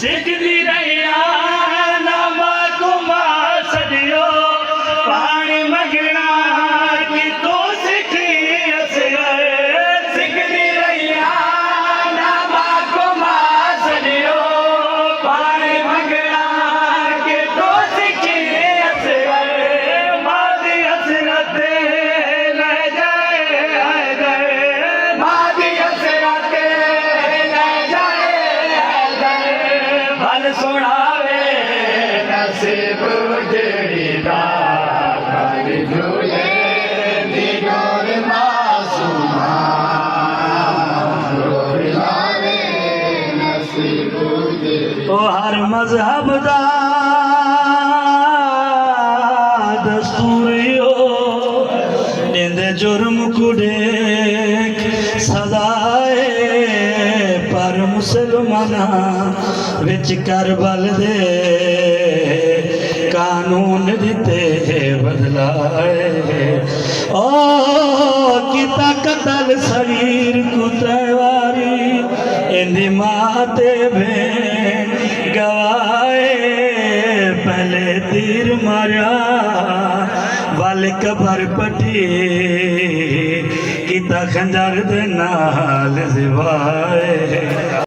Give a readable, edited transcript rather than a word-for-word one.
सिकदी रहिया नमक मां सॼियो पाणी मगना की तो सिखी सिकदी रहिया नमक मां सॼियो पाणी मगना की तो सिखी मादी हसरत न जाए मादी हसरत भल सुनावे नसीब उजड़ी दा झूले दी डोर मासूमा रोलावे नसीब उजड़ी ओ हर मजहब दा दस्तूरियो निंदे जुर्म कुड़े सदाए पर मुसलमाना विच करबल दे कानून दिते बदलाए ओ किता कतल शरीर कुतवारी इंदी माते भेण गवाए पहले तीर मारा वाल कबर पटी किता खंजर दे नाल सिवाए